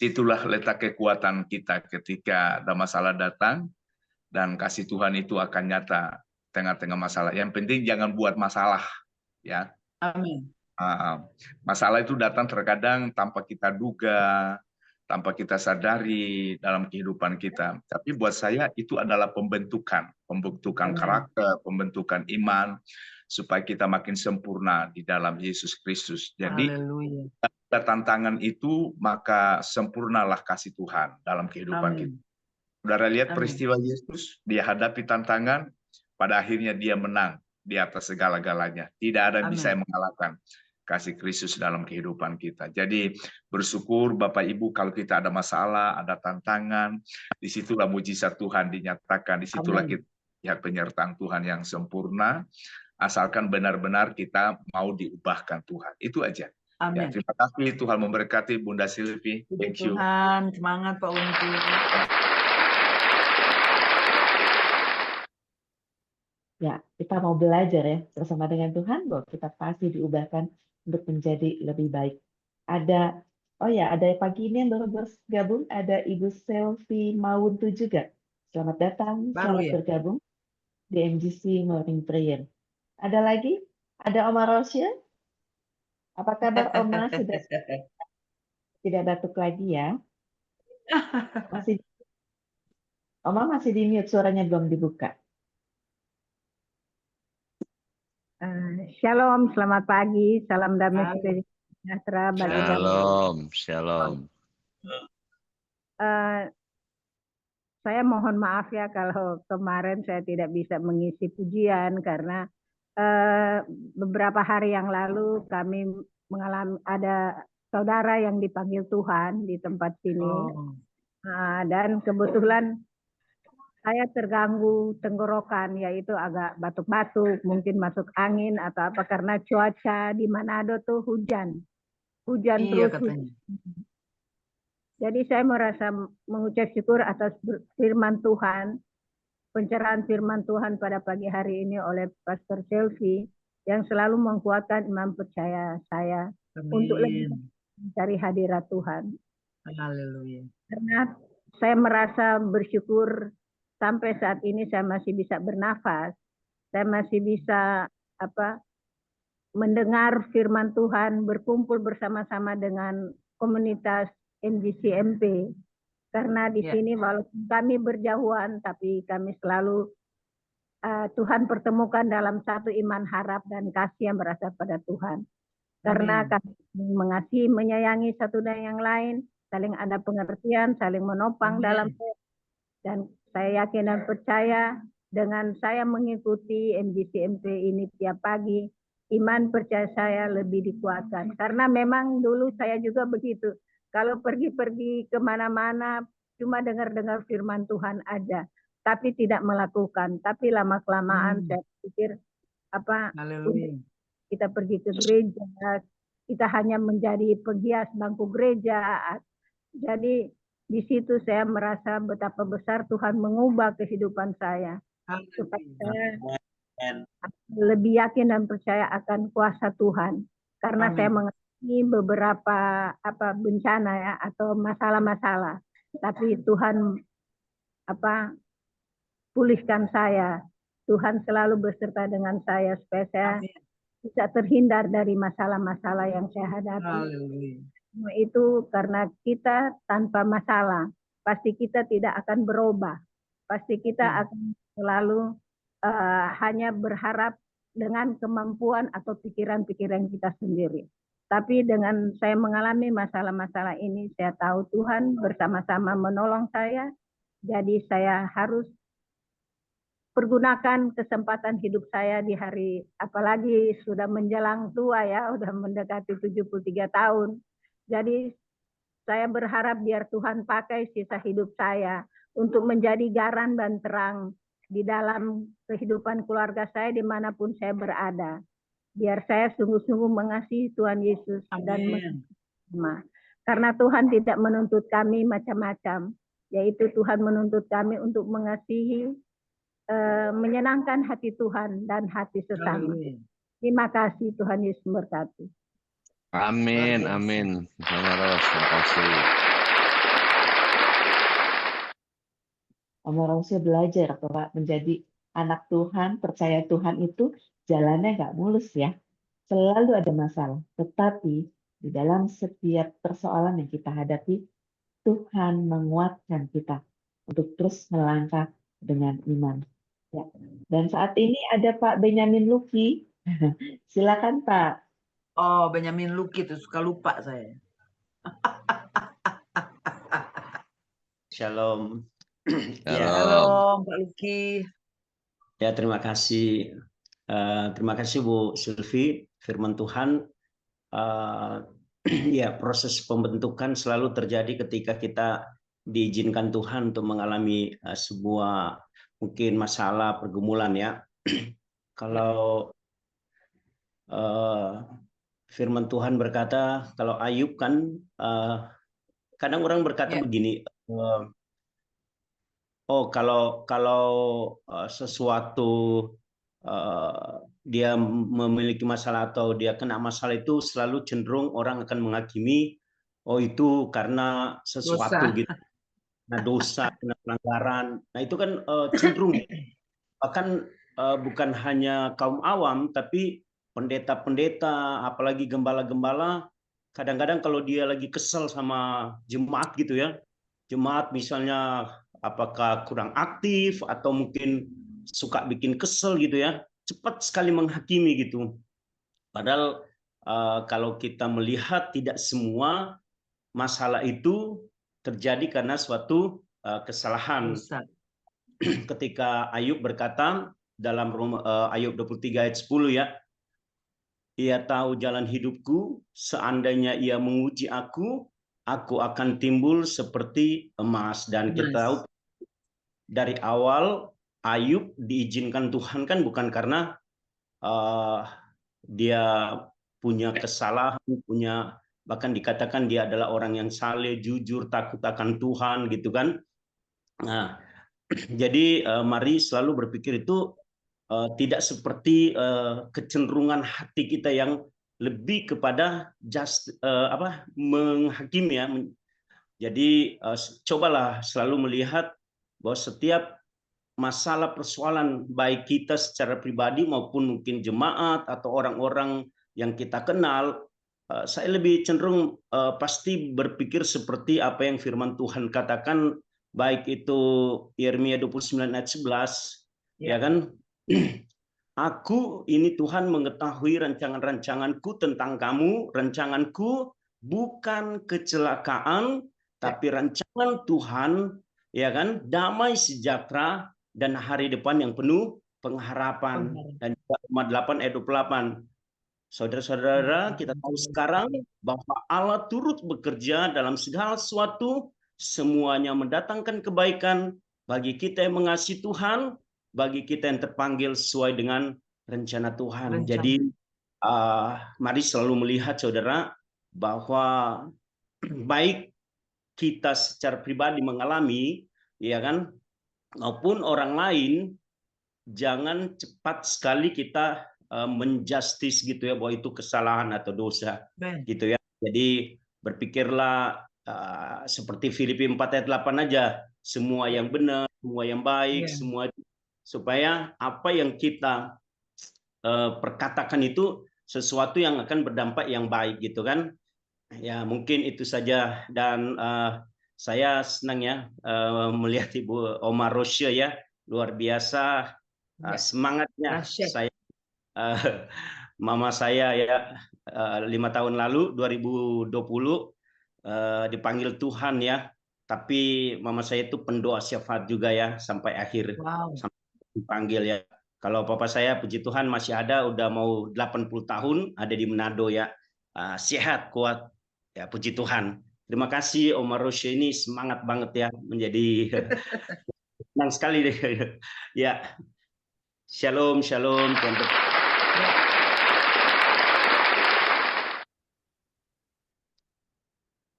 itulah letak kekuatan kita ketika ada masalah datang, dan kasih Tuhan itu akan nyata tengah-tengah masalah. Yang penting jangan buat masalah, ya. Amin. Masalah itu datang terkadang tanpa kita duga, tanpa kita sadari dalam kehidupan kita. Tapi buat saya itu adalah pembentukan Amin. karakter, pembentukan iman, supaya kita makin sempurna di dalam Yesus Kristus. Jadi Haleluya. ada tantangan itu, maka sempurnalah kasih Tuhan dalam kehidupan kita. Amin. Saudara lihat Amin. peristiwa Yesus, dia hadapi tantangan, pada akhirnya dia menang di atas segala-galanya. Tidak ada yang bisa Amin. mengalahkan kasih Kristus dalam kehidupan kita. Jadi bersyukur Bapak Ibu kalau kita ada masalah, ada tantangan, disitulah mujizat Tuhan dinyatakan, disitulah Amin. kita lihat penyertaan Tuhan yang sempurna, asalkan benar-benar kita mau diubahkan Tuhan. Itu aja. Ya, Amin. terima kasih, Tuhan memberkati Bunda Silvi. Puji Thank you. Tuhan, semangat Pak Unti. Ya, kita mau belajar ya bersama dengan Tuhan bahwa kita pasti diubahkan untuk menjadi lebih baik. Ada, oh ya, ada pagi ini yang baru bergabung, ada Ibu Selvi Mauntu juga. Selamat datang, Baru selamat ya. bergabung di MGC Morning Prayer. Ada lagi? Ada Oma Rosia? Apa kabar Oma? Sudah tidak batuk lagi ya? Masih, Oma masih di mute, suaranya belum dibuka. Shalom, selamat pagi, salam damai Halo. sejahtera bagi kami. Shalom, shalom. Saya mohon maaf ya kalau kemarin saya tidak bisa mengisi pujian karena beberapa hari yang lalu kami mengalami ada saudara yang dipanggil Tuhan di tempat sini. Oh. Dan kebetulan saya terganggu tenggorokan, yaitu agak batuk-batuk, mungkin masuk angin atau apa karena cuaca di Manado tuh hujan Iya terus. katanya. Jadi saya merasa mengucap syukur atas firman Tuhan, pencerahan firman Tuhan pada pagi hari ini oleh Pastor Selvi yang selalu menguatkan iman percaya saya untuk lebih Amin. mencari hadirat Tuhan. Haleluya. Karena saya merasa bersyukur sampai saat ini saya masih bisa bernafas, saya masih bisa mendengar firman Tuhan, berkumpul bersama-sama dengan komunitas MGCMP. Karena di Ya. sini walaupun kami berjauhan, tapi kami selalu Tuhan pertemukan dalam satu iman harap dan kasih yang berasal pada Tuhan. Karena Amin. kami mengasihi, menyayangi satu dan yang lain, saling ada pengertian, saling menopang Amin. dalam. Dan saya yakin dan percaya dengan saya mengikuti MGCMP ini tiap pagi, iman percaya saya lebih dikuatkan. Karena memang dulu saya juga begitu. Kalau pergi-pergi kemana-mana, cuma dengar-dengar firman Tuhan aja, tapi tidak melakukan. Tapi lama-kelamaan saya pikir Haleluya. kita pergi ke gereja, kita hanya menjadi penghias bangku gereja. Jadi di situ saya merasa betapa besar Tuhan mengubah kehidupan saya. Supaya saya lebih yakin dan percaya akan kuasa Tuhan. Karena Amin. saya mengalami beberapa bencana ya atau masalah-masalah. Tapi Tuhan pulihkan saya. Tuhan selalu beserta dengan saya supaya saya Amin. bisa terhindar dari masalah-masalah yang saya hadapi. Haleluya. Itu karena kita tanpa masalah, pasti kita tidak akan berubah. Pasti kita akan selalu hanya berharap dengan kemampuan atau pikiran-pikiran kita sendiri. Tapi dengan saya mengalami masalah-masalah ini, saya tahu Tuhan bersama-sama menolong saya. Jadi saya harus pergunakan kesempatan hidup saya di hari, apalagi sudah menjelang tua ya, sudah mendekati 73 tahun. Jadi saya berharap biar Tuhan pakai sisa hidup saya untuk menjadi garam dan terang di dalam kehidupan keluarga saya dimanapun saya berada. Biar saya sungguh-sungguh mengasihi Tuhan Yesus dan menerima. Karena Tuhan tidak menuntut kami macam-macam, yaitu Tuhan menuntut kami untuk mengasihi, menyenangkan hati Tuhan dan hati sesama. Terima kasih, Tuhan Yesus memberkati. Amin, amin. Mama Ros, terima kasih. Oma Rosia belajar bahwa menjadi anak Tuhan, percaya Tuhan itu jalannya nggak mulus ya. Selalu ada masalah. Tetapi di dalam setiap persoalan yang kita hadapi, Tuhan menguatkan kita untuk terus melangkah dengan iman. Ya. Dan saat ini ada Pak Benyamin Luki. Silakan Pak. Oh, Benyamin Luki itu suka lupa saya. Shalom. Shalom. Shalom, Pak Luki. Ya, terima kasih. Terima kasih Bu Sylvie. Firman Tuhan, ya proses pembentukan selalu terjadi ketika kita diizinkan Tuhan untuk mengalami sebuah mungkin masalah pergumulan ya. Kalau firman Tuhan berkata, kalau Ayub kan kadang orang berkata begini, oh kalau sesuatu dia memiliki masalah atau dia kena masalah itu selalu cenderung orang akan menghakimi, oh itu karena sesuatu Dosa. gitu, nah dosa, kena pelanggaran. Nah itu kan cenderung, bahkan bukan hanya kaum awam, tapi pendeta-pendeta, apalagi gembala-gembala, kadang-kadang kalau dia lagi kesel sama jemaat gitu ya, jemaat misalnya apakah kurang aktif atau mungkin suka bikin kesel gitu ya, cepat sekali menghakimi gitu. Padahal kalau kita melihat tidak semua masalah itu terjadi karena suatu kesalahan. Dosa. Ketika Ayub berkata dalam Ayub 23 ayat 10 ya, ia tahu jalan hidupku, seandainya ia menguji aku akan timbul seperti emas. Dan kita tahu dari awal Ayub diizinkan Tuhan kan bukan karena dia punya kesalahan, bahkan dikatakan dia adalah orang yang saleh, jujur, takut akan Tuhan gitu kan. Nah, jadi mari selalu berpikir itu tidak seperti kecenderungan hati kita yang lebih kepada menghakimi ya. Jadi cobalah selalu melihat bahwa setiap masalah persoalan baik kita secara pribadi maupun mungkin jemaat atau orang-orang yang kita kenal, saya lebih cenderung pasti berpikir seperti apa yang firman Tuhan katakan, baik itu Yeremia 29 ayat 11, ya kan? Aku ini Tuhan mengetahui rancangan-rancanganku tentang kamu, rancanganku bukan kecelakaan, tapi rancangan Tuhan, ya kan, damai sejahtera dan hari depan yang penuh pengharapan. Dan Roma 8 ayat 28. Saudara-saudara, kita tahu sekarang bahwa Allah turut bekerja dalam segala sesuatu, semuanya mendatangkan kebaikan bagi kita yang mengasihi Tuhan, bagi kita yang terpanggil sesuai dengan rencana Tuhan. Jadi mari selalu melihat saudara bahwa baik kita secara pribadi mengalami, ya kan, maupun orang lain, jangan cepat sekali kita menjustis gitu ya bahwa itu kesalahan atau dosa gitu ya. Jadi berpikirlah seperti Filipi 4 ayat 8 aja, semua yang benar, semua yang baik, semua, supaya apa yang kita perkatakan itu sesuatu yang akan berdampak yang baik gitu kan. Ya mungkin itu saja, dan saya senang ya melihat Ibu Oma Rosya ya, luar biasa semangatnya. Saya mama saya ya 5 tahun lalu 2020 dipanggil Tuhan ya, tapi mama saya itu pendoa syafaat juga ya sampai akhir, sampai dipanggil ya. Kalau papa saya puji Tuhan masih ada, udah mau 80 tahun ada di Manado ya, sehat kuat ya, puji Tuhan. Terima kasih Oma Rosya, ini semangat banget ya, menjadi senang sekali deh ya. Shalom, shalom.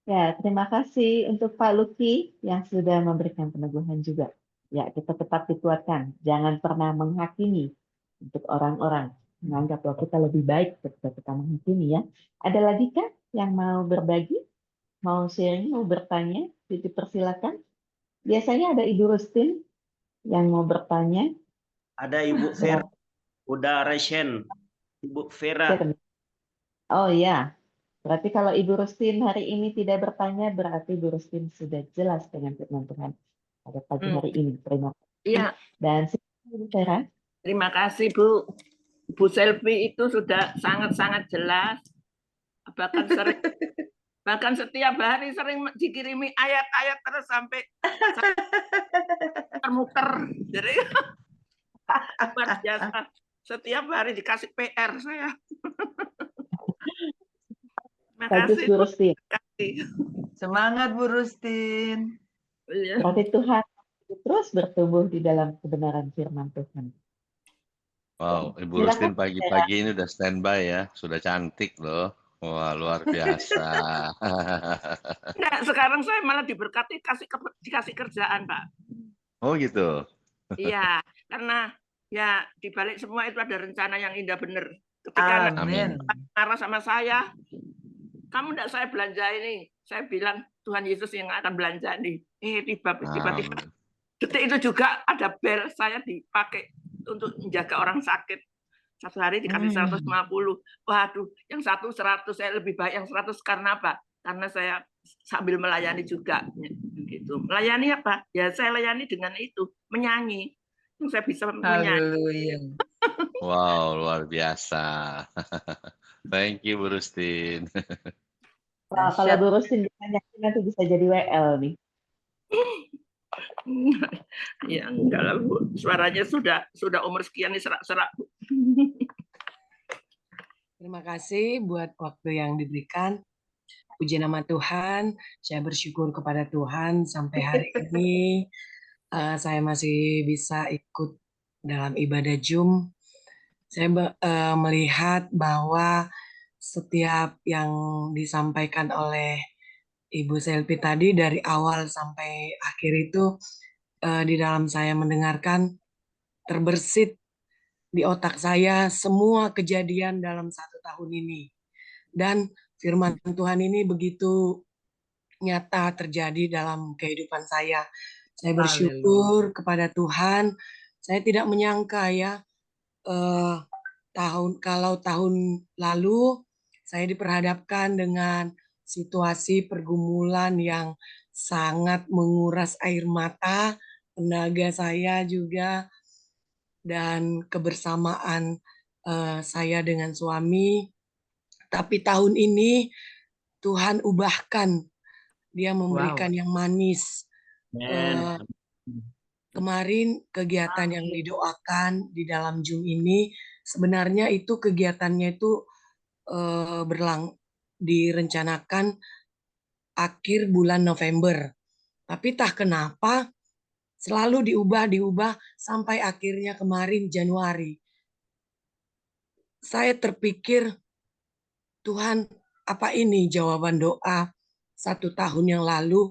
Ya, terima kasih untuk Pak Luki yang sudah memberikan peneguhan juga. Ya, kita tetap dikuatkan. Jangan pernah menghakimi untuk orang-orang. Menganggap bahwa kita lebih baik ketika kita menghakimi ya. Ada lagi kah yang mau berbagi? Mau sharing, mau bertanya? Dipersilakan. Biasanya ada Ibu Rustin yang mau bertanya. Ada Ibu Vera, udah Reshen. Ibu Vera. Oh ya, Berarti kalau Ibu Rustin hari ini tidak bertanya, berarti Ibu Rustin sudah jelas dengan firman Tuhan pada pagi hari ini. Terima kasih. Iya, Dan silakan Ibu Vera. terima kasih Bu. Bu Selvi itu sudah sangat-sangat jelas. Bahkan setiap hari sering dikirimi ayat-ayat terus sampai muter-muter. Jadi luar biasa. Setiap hari dikasih PR saya. Terima Bagus kasih. Bu Rustin. Semangat Bu Rustin. Iya. Berarti Tuhan terus bertumbuh di dalam kebenaran firman Tuhan. Wow, Ibu Silakan, Rustin pagi-pagi ini udah standby ya, sudah cantik loh. Wah, luar biasa. Enggak, sekarang saya malah diberkati dikasih kerjaan, Pak. Oh gitu. Iya, karena ya di balik semua itu ada rencana yang indah benar. Ketika Amin. marah sama saya, kamu enggak saya belanja ini. Saya bilang Tuhan Yesus yang akan belanja nih. Tiba-tiba detik itu juga ada bel saya dipakai untuk menjaga orang sakit. Satu hari dikasih 150. Waduh, yang satu 100, saya lebih baik yang 100 karena apa? Karena saya sambil melayani juga. Gitu. Melayani apa? Ya saya layani dengan itu, menyanyi. Yang saya bisa menyanyi. Haleluya. Wow, luar biasa. Thank you, Bu Rustin. Wah, kalau Bu Rustin ditanya nanti bisa jadi WL nih. Ya enggak lah Bu, suaranya sudah umur sekian nih serak-serak. Terima kasih buat waktu yang diberikan. Puji nama Tuhan, saya bersyukur kepada Tuhan sampai hari ini saya masih bisa ikut dalam ibadah Zoom. Saya melihat bahwa setiap yang disampaikan oleh Ibu Selvi tadi dari awal sampai akhir itu di dalam saya mendengarkan terbersit di otak saya semua kejadian dalam 1 tahun ini. Dan firman Tuhan ini begitu nyata terjadi dalam kehidupan saya. Saya bersyukur kepada Tuhan. Saya tidak menyangka ya kalau tahun lalu saya diperhadapkan dengan situasi pergumulan yang sangat menguras air mata, tenaga saya juga, dan kebersamaan saya dengan suami. Tapi tahun ini Tuhan ubahkan, Dia memberikan yang manis. Kemarin kegiatan yang didoakan di dalam Zoom ini sebenarnya itu kegiatannya itu direncanakan akhir bulan November. Tapi tak kenapa selalu diubah sampai akhirnya kemarin Januari. Saya terpikir, Tuhan, apa ini jawaban doa 1 tahun yang lalu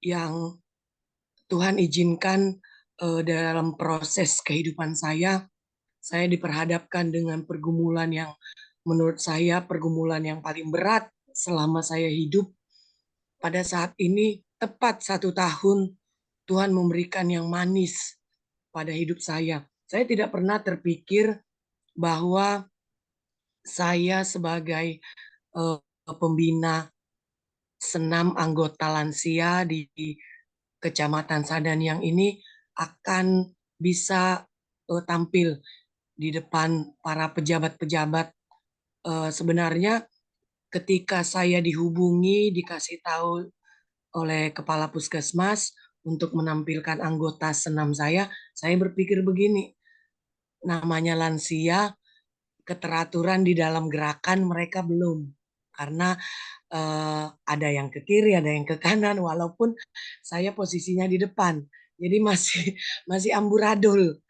yang Tuhan izinkan dalam proses kehidupan saya diperhadapkan dengan pergumulan yang menurut saya pergumulan yang paling berat selama saya hidup. Pada saat ini tepat 1 tahun Tuhan memberikan yang manis pada hidup saya. Saya tidak pernah terpikir bahwa saya sebagai pembina senam anggota lansia di Kecamatan Sadanyang ini akan bisa tampil di depan para pejabat-pejabat. Sebenarnya ketika saya dihubungi, dikasih tahu oleh Kepala Puskesmas untuk menampilkan anggota senam saya berpikir begini, namanya lansia, keteraturan di dalam gerakan mereka belum. Karena ada yang ke kiri, ada yang ke kanan, walaupun saya posisinya di depan. Jadi masih amburadul.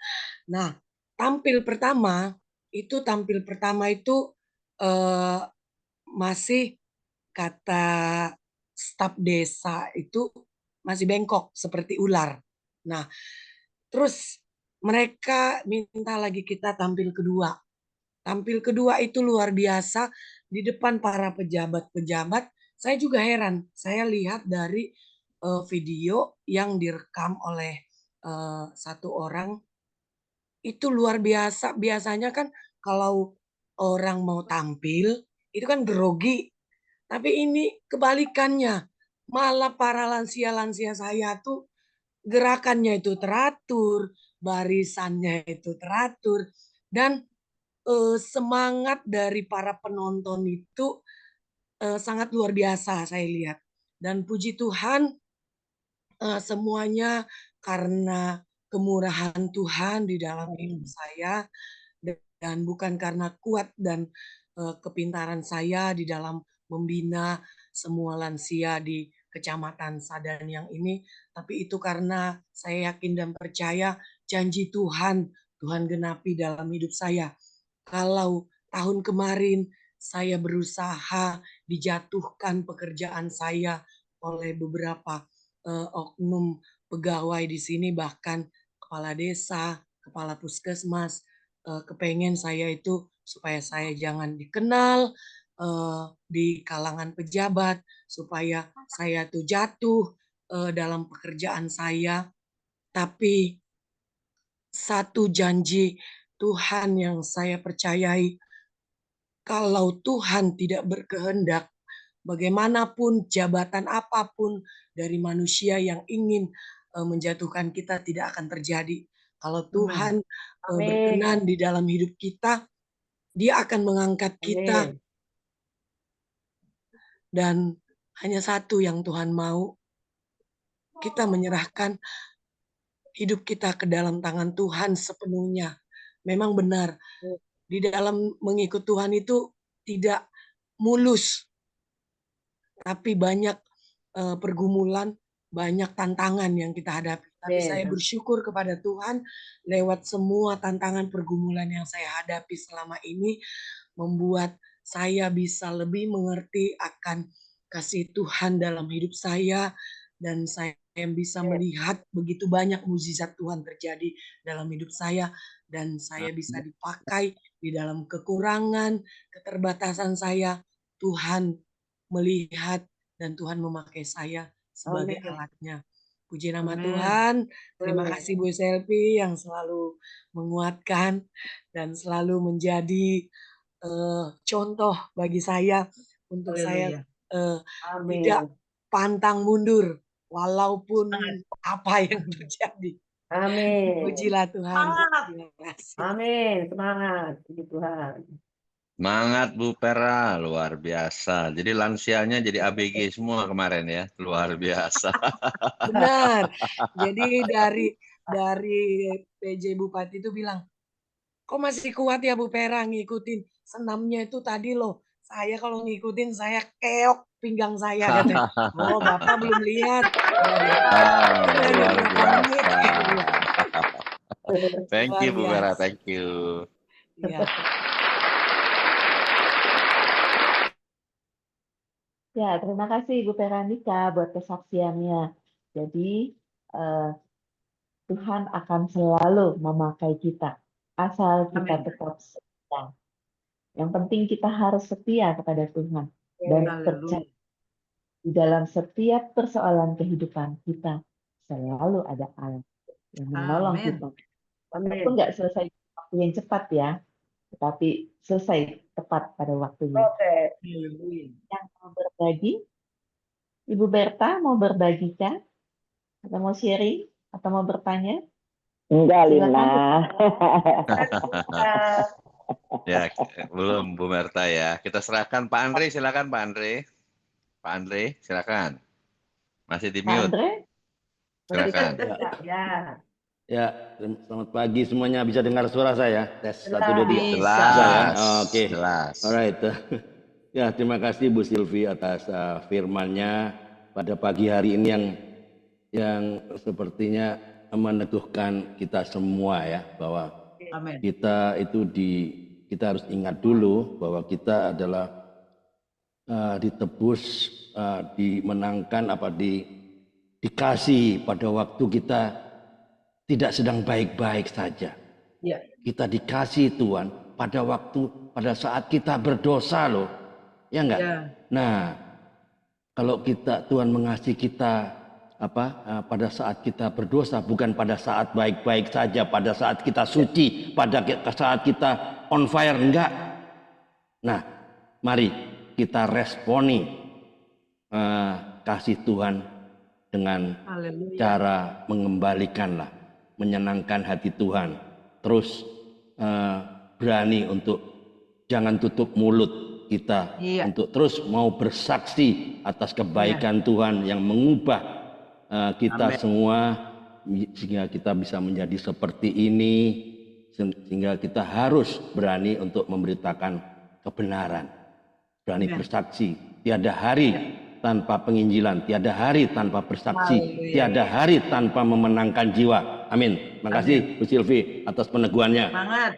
Nah, tampil pertama itu masih kata staf desa itu masih bengkok seperti ular. Nah, terus mereka minta lagi kita tampil kedua. Tampil kedua itu luar biasa di depan para pejabat-pejabat. Saya juga heran. Saya lihat dari video yang direkam oleh satu orang itu luar biasa. Biasanya kan kalau orang mau tampil itu kan grogi, Tapi ini kebalikannya. Malah para lansia-lansia saya tuh gerakannya itu teratur, barisannya itu teratur, dan semangat dari para penonton itu sangat luar biasa saya lihat. Dan puji Tuhan semuanya karena kemurahan Tuhan di dalam hidup saya, dan bukan karena kuat dan kepintaran saya di dalam membina semua lansia di Kecamatan Sadan yang ini, tapi itu karena saya yakin dan percaya janji Tuhan genapi dalam hidup saya. Kalau tahun kemarin saya berusaha dijatuhkan pekerjaan saya oleh beberapa oknum pegawai di sini, bahkan kepala desa, kepala puskesmas, kepengen saya itu supaya saya jangan dikenal di kalangan pejabat, supaya saya tuh jatuh dalam pekerjaan saya. Tapi satu janji Tuhan yang saya percayai, kalau Tuhan tidak berkehendak, bagaimanapun jabatan apapun dari manusia yang ingin menjatuhkan kita tidak akan terjadi. Kalau Tuhan berkenan di dalam hidup kita, Dia akan mengangkat kita. Dan hanya satu yang Tuhan mau, kita menyerahkan hidup kita ke dalam tangan Tuhan sepenuhnya. Memang benar, di dalam mengikut Tuhan itu tidak mulus, tapi banyak pergumulan, banyak tantangan yang kita hadapi. Tapi saya bersyukur kepada Tuhan lewat semua tantangan pergumulan yang saya hadapi selama ini, membuat saya bisa lebih mengerti akan kasih Tuhan dalam hidup saya, dan saya bisa melihat begitu banyak mukjizat Tuhan terjadi dalam hidup saya, dan saya bisa dipakai di dalam kekurangan, keterbatasan saya. Tuhan melihat dan Tuhan memakai saya sebagai alatnya. Puji nama Tuhan. Terima kasih Bu Selvi yang selalu menguatkan dan selalu menjadi contoh bagi saya untuk saya tidak pantang mundur walaupun apa yang terjadi. Amin. Pujilah Tuhan. Terima kasih. Amin. Semangat. Puji Tuhan. Semangat Bu Pera, luar biasa. Jadi lansianya jadi ABG semua kemarin ya, luar biasa. Benar. Jadi dari PJ Bupati itu bilang, kok masih kuat ya Bu Pera ngikutin senamnya itu tadi loh. Saya kalau ngikutin saya keok pinggang saya katanya. Oh Bapak belum lihat. Luar biasa. Thank you Bu Pera, thank you. Ya. Ya, terima kasih Ibu Peranika buat kesaksiannya. Jadi Tuhan akan selalu memakai kita, asal kita tetap setia. Yang penting kita harus setia kepada Tuhan dan percaya di dalam setiap persoalan kehidupan kita selalu ada Allah yang menolong kita. Walaupun nggak selesai waktu yang cepat ya, tetapi selesai tepat pada waktunya. Yang mau berbagi, Ibu Berta mau berbagi kah? Atau mau sharing? Atau mau bertanya? Enggak, Lina. Ya, belum Bu Berta ya. Kita serahkan Pak Andre, silakan Pak Andre. Pak Andre, silakan. Masih di mute. Pak Andre? Silakan. Ya, selamat pagi semuanya. Bisa dengar suara saya? Tes 1 2 3. Jelas. Oke. Jelas. Alright. Ya, terima kasih Bu Silvi atas firman-Nya pada pagi hari ini yang sepertinya meneguhkan kita semua ya, bahwa kita itu kita harus ingat dulu bahwa kita adalah ditebus, dimenangkan, dikasih pada waktu kita tidak sedang baik-baik saja. Ya. Kita dikasih Tuhan pada saat kita berdosa loh. Ya enggak? Ya. Nah, kalau Tuhan mengasihi kita pada saat kita berdosa, bukan pada saat baik-baik saja, pada saat kita suci, pada saat kita on fire, enggak. Nah, mari kita responi kasih Tuhan dengan Haleluya. cara mengembalikanlah, menyenangkan hati Tuhan. Terus berani untuk jangan tutup mulut kita, Iya. untuk terus mau bersaksi atas kebaikan Tuhan yang mengubah kita semua, sehingga kita bisa menjadi seperti ini, sehingga kita harus berani untuk memberitakan kebenaran, berani bersaksi. Tiada hari tanpa penginjilan, tiada hari tanpa bersaksi, tiada hari tanpa memenangkan jiwa. Amin. Makasih Bu Silvi atas peneguhannya. Semangat.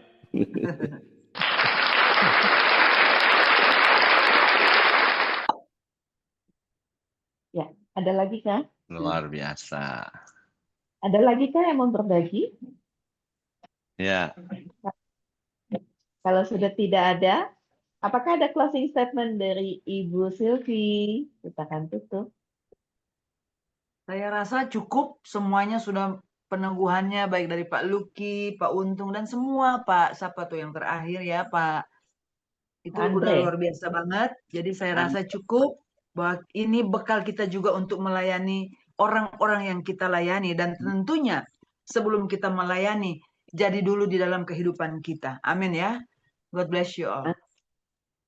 Ya, ada lagi kah? Luar biasa. Ada lagi kah yang mau berbagi? Ya. Kalau sudah tidak ada, apakah ada closing statement dari Ibu Silvi? Kita akan tutup. Saya rasa cukup, semuanya sudah peneguhannya, baik dari Pak Luki, Pak Untung, dan semua Pak, siapa tuh yang terakhir ya Pak. Itu udah luar biasa banget. Jadi saya rasa cukup, bahwa ini bekal kita juga untuk melayani orang-orang yang kita layani. Dan tentunya sebelum kita melayani, jadi dulu di dalam kehidupan kita. Amin ya. God bless you all.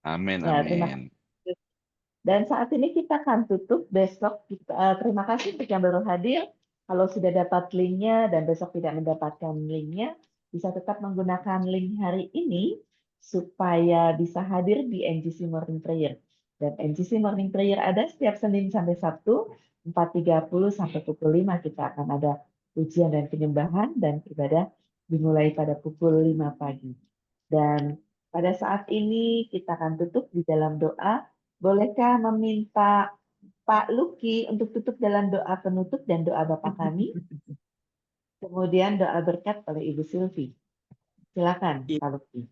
Amin, Ya, terima amin. kasih. Dan saat ini kita akan tutup. Besok kita, terima kasih untuk yang baru hadir. Kalau sudah dapat linknya dan besok tidak mendapatkan linknya, bisa tetap menggunakan link hari ini supaya bisa hadir di NGC Morning Prayer. Dan NGC Morning Prayer ada setiap Senin sampai Sabtu, 4.30 sampai pukul 5 kita akan ada ujian dan penyembahan, dan ibadah dimulai pada pukul 5 pagi. Dan pada saat ini kita akan tutup di dalam doa. Bolehkah meminta Pak Luki untuk tutup dalam doa penutup dan doa Bapa kami? Kemudian doa berkat oleh Ibu Silvi. Silakan Pak Luki.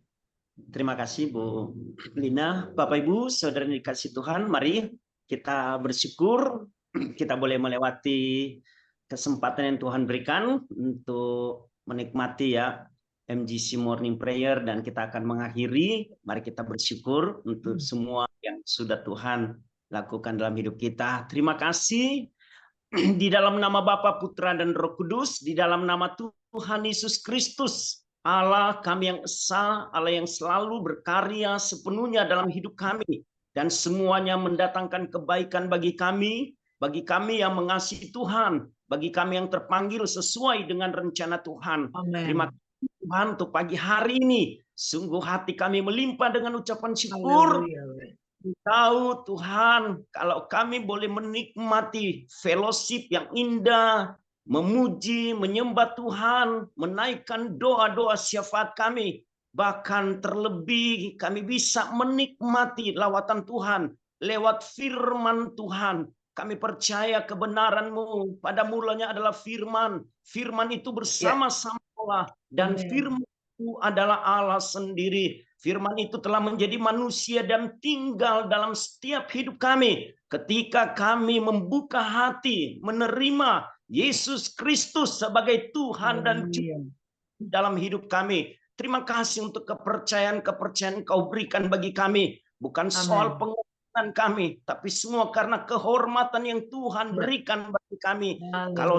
Terima kasih Bu Lina. Bapak Ibu, saudara yang dikasih Tuhan, mari kita bersyukur kita boleh melewati kesempatan yang Tuhan berikan untuk menikmati ya MGC Morning Prayer, dan kita akan mengakhiri. Mari kita bersyukur untuk semua yang sudah Tuhan lakukan dalam hidup kita. Terima kasih di dalam nama Bapa, Putra, dan Roh Kudus, di dalam nama Tuhan Yesus Kristus, Allah kami yang esa, Allah yang selalu berkarya sepenuhnya dalam hidup kami, dan semuanya mendatangkan kebaikan bagi kami yang mengasihi Tuhan, bagi kami yang terpanggil sesuai dengan rencana Tuhan. Amen. Terima kasih Tuhan untuk pagi hari ini. Sungguh hati kami melimpah dengan ucapan syukur. Tahu Tuhan, kalau kami boleh menikmati fellowship yang indah, memuji, menyembah Tuhan, menaikkan doa-doa syafaat kami, bahkan terlebih kami bisa menikmati lawatan Tuhan lewat firman Tuhan. Kami percaya kebenaran-Mu, pada mulanya adalah firman. Firman itu bersama-sama Allah, dan firman itu adalah Allah sendiri. Firman itu telah menjadi manusia dan tinggal dalam setiap hidup kami. Ketika kami membuka hati, menerima Yesus Kristus sebagai Tuhan dan Juru dalam hidup kami. Terima kasih untuk kepercayaan-kepercayaan Kau berikan bagi kami. Bukan soal pengertian kami, tapi semua karena kehormatan yang Tuhan berikan bagi kami. Kalau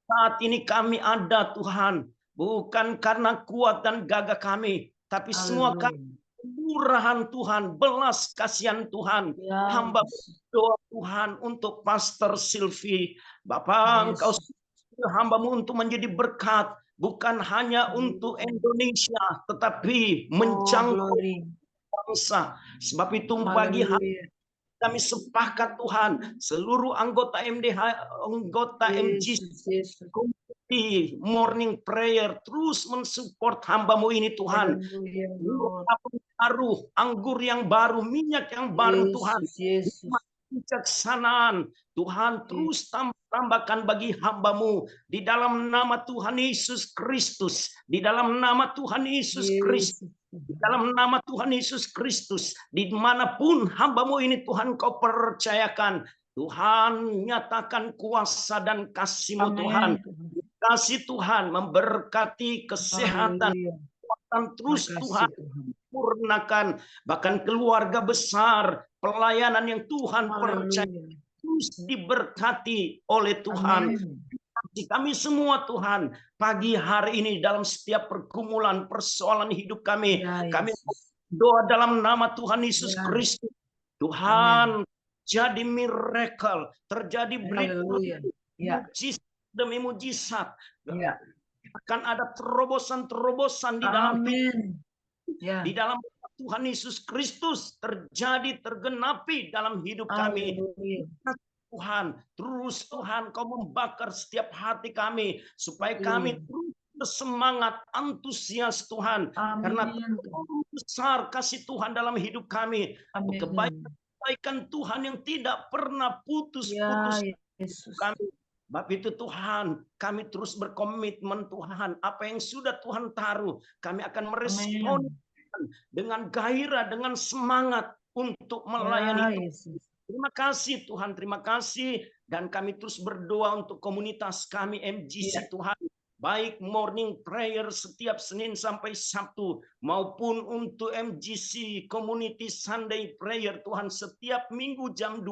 saat ini kami ada Tuhan, bukan karena kuat dan gagah kami, tapi semua kemurahan Tuhan, belas kasihan Tuhan. Hamba berdoa Tuhan untuk Pastor Silvi. Bapak, Engkau hamba-Mu untuk menjadi berkat, bukan hanya untuk Indonesia, tetapi menjangkau bangsa. Sebab itu pagi hari kami sepakat Tuhan, seluruh anggota MDH, anggota MGC Morning Prayer terus mensupport hamba-Mu ini Tuhan. Anggur yang baru, minyak yang baru Tuhan. Kebijaksanaan Tuhan terus tambahkan bagi hamba-Mu di dalam nama Tuhan Yesus Kristus, di dalam nama Tuhan Yesus Kristus, di dalam nama Tuhan Yesus Kristus, dimanapun hamba-Mu ini Tuhan Kau percayakan, Tuhan nyatakan kuasa dan kasih-Mu Tuhan. Kasih Tuhan memberkati kesehatan, kekuatan terus Tuhan. sempurnakan, bahkan keluarga besar, pelayanan yang Tuhan percaya terus diberkati oleh Tuhan. Kami semua Tuhan, pagi hari ini dalam setiap pergumulan persoalan hidup kami, kami doa dalam nama Tuhan Yesus Kristus. Tuhan, jadi miracle, terjadi breakthrough, mujizat demi mujizat. Akan ada terobosan-terobosan di dalam di dalam Tuhan Yesus Kristus terjadi, tergenapi dalam hidup kami. Tuhan, terus Tuhan Kau membakar setiap hati kami supaya kami terus bersemangat, antusias Tuhan, karena besar kasih Tuhan dalam hidup kami, kebaikan Tuhan yang tidak pernah putus-putus kami. Sebab itu Tuhan, kami terus berkomitmen Tuhan, apa yang sudah Tuhan taruh, kami akan merespon dengan gairah, dengan semangat untuk melayani. Terima kasih Tuhan, terima kasih. Dan kami terus berdoa untuk komunitas kami MGC Tuhan. Baik morning prayer setiap Senin sampai Sabtu, maupun untuk MGC Community Sunday Prayer Tuhan setiap minggu jam 2.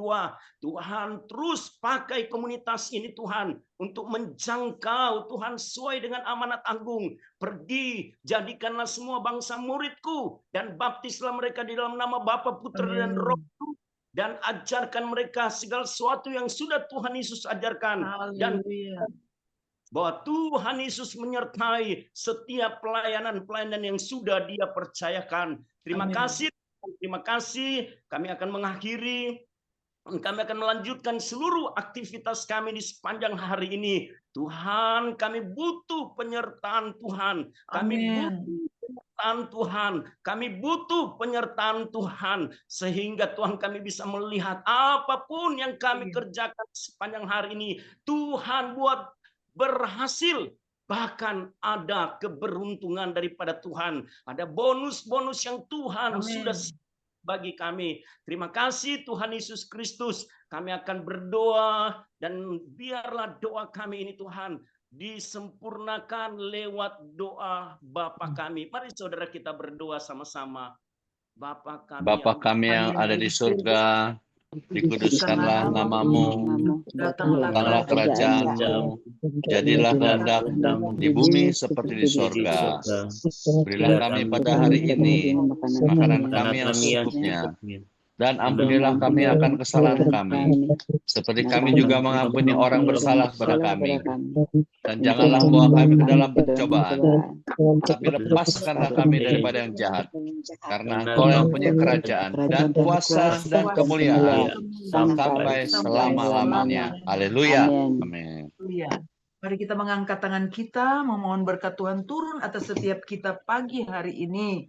Tuhan terus pakai komunitas ini Tuhan untuk menjangkau Tuhan sesuai dengan amanat agung. Pergi, jadikanlah semua bangsa muridku dan baptislah mereka di dalam nama Bapa, Putra dan Roh Kudus. Dan ajarkan mereka segala sesuatu yang sudah Tuhan Yesus ajarkan. Dan bahwa Tuhan Yesus menyertai setiap pelayanan-pelayanan yang sudah Dia percayakan. Terima kasih, terima kasih. Kami akan mengakhiri, kami akan melanjutkan seluruh aktivitas kami di sepanjang hari ini. Tuhan, kami butuh penyertaan Tuhan. Kami butuh Tuhan, kami butuh penyertaan Tuhan, sehingga Tuhan kami bisa melihat apapun yang kami kerjakan sepanjang hari ini, Tuhan buat berhasil. Bahkan ada keberuntungan daripada Tuhan, ada bonus-bonus yang Tuhan sudah bagi kami. Terima kasih Tuhan Yesus Kristus. Kami akan berdoa, dan biarlah doa kami ini Tuhan disempurnakan lewat doa Bapa kami. Mari saudara kita berdoa sama-sama. Bapa kami yang ada di surga, dikuduskanlah namamu, datanglah kerajaanmu, jadilah kehendak-Mu di bumi seperti di surga. Berilah kami pada hari ini makanan kami yang secukupnya, dan ampunilah kami akan kesalahan kami, seperti kami juga mengampuni orang bersalah kepada kami. Dan janganlah membawa kami ke dalam pencobaan, tapi lepaskanlah kami daripada yang jahat. Karena Engkau yang punya kerajaan dan kuasa dan kemuliaan sampai selama-lamanya. Haleluya. Amin. Mari kita mengangkat tangan kita, memohon berkat Tuhan turun atas setiap kita pagi hari ini.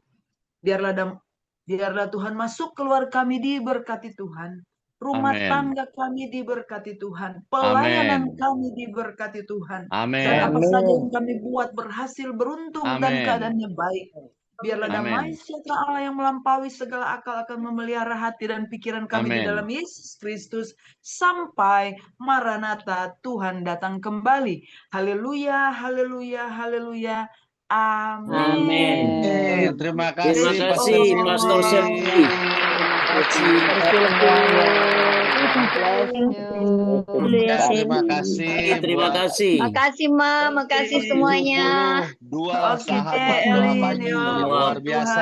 Biarlah Tuhan masuk keluar kami diberkati Tuhan. Rumah tangga kami diberkati Tuhan. Pelayanan kami diberkati Tuhan. Dan apa saja yang kami buat berhasil, beruntung, dan keadaannya baik. Biarlah damai sejahtera Allah yang melampaui segala akal akan memelihara hati dan pikiran kami di dalam Yesus Kristus. Sampai Maranatha, Tuhan datang kembali. Haleluya, haleluya, haleluya. Amin. Terima kasih, Pastor Selvi. Terima kasih. Makasih, Ma. Makasih semuanya. Dua sahabat luar biasa.